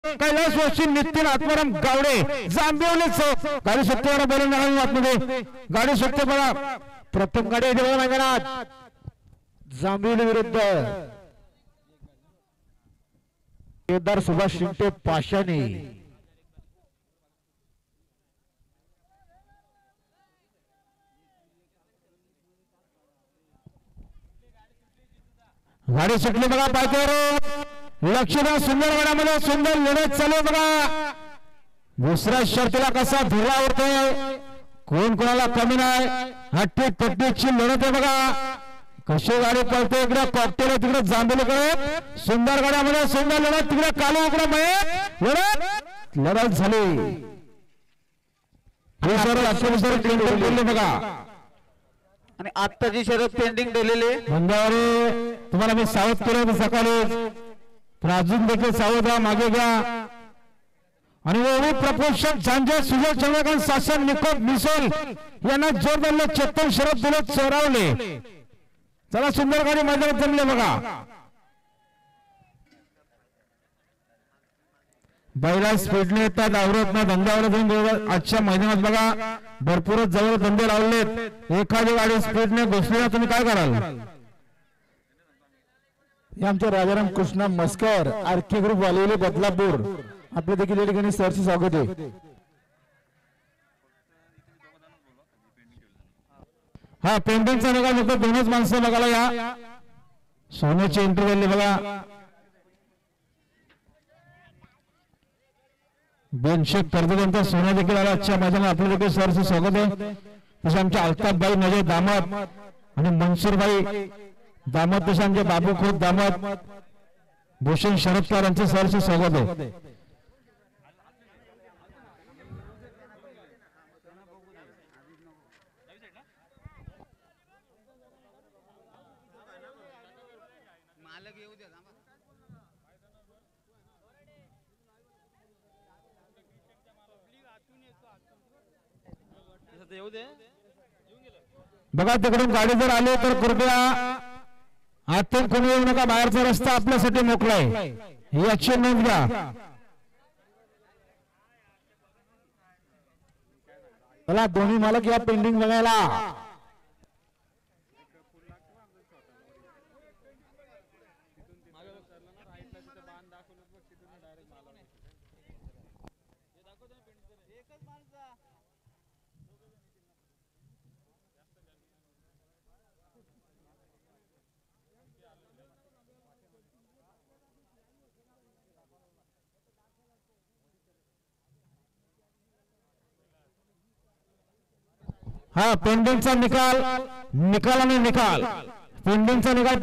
कैलास वाशी नितीन आत्माराम गावडे जांभिवलीचं गाडी सुट्टीवर बोलून आतमध्ये गाडी सुट्टी बघा प्रथम गाडी येते मैदानात जांभिवली विरुद्ध केदार सुभाष शिंदे पाशाने गाडी सुटली बघा पायथ्यावर लक्ष द्या सुंदर गडामध्ये सुंदर लढत चालू बघा दुसऱ्या शर्तीला कसा धुरा होतोय कोण कोणाला कमी नाही हट्टी पट्टीची लढत आहे बघा कशी गाडी पळते इकडे कॉकटेल तिकडे जांभेलीकडे सुंदर गडामध्ये सुंदर लढत तिकडे कालू इकडे लढत झाली बघा आणि आत्ताची शर्यत पेंडिंग दिलेली तुम्हाला मी सावध केलं होतं सकाळी पण अजून देखील सावध राहा मागे घ्या आणि ओवी प्रपोषण झांजे सुजय चंद्रकांत शासन निकोप मिसोल यांना जोरदार चेतन शरद दिले चोरावले चला सुंदर गाडी मैदानात जमले बघा बैला स्पीडने येतात आवरत ना धंद्यावर आजच्या मैदानात बघा भरपूरच जवळ धंदे लावलेत एखादी गाडी स्पीडने घुसली तुम्ही काय कराल हे आमचे राजाराम कृष्णा मस्कर आरके ग्रुप वालेले बदलापूर आपले देखील या ठिकाणी सरचे स्वागत आहे हा पेंटिंगचा निकाल फक्त दोनच माणसं बघायला या सोन्याची एंट्री झाली बघा बेनशेख कर्जदांचा सोन्या देखील आला आजच्या मैदानात आपलं देखील सरचं स्वागत आहे तसे आमचे अल्ताफभाई नजर दामद आणि मनसूरभाई दामद तसे आमचे बाबू खोत दामद भूषण शरदकर यांचे सरचं स्वागत आहे बघा तिकडून गाडी जर आली तर कृपया आतून कोणी येऊ नका बाहेरचा रस्ता आपल्यासाठी मोकळा आहे याची नोंद घ्या चला दोन्ही मालक या पेंडिंग बघायला हा पेंडिंगचा निकाल निकाल पेंडिंगचा निकाल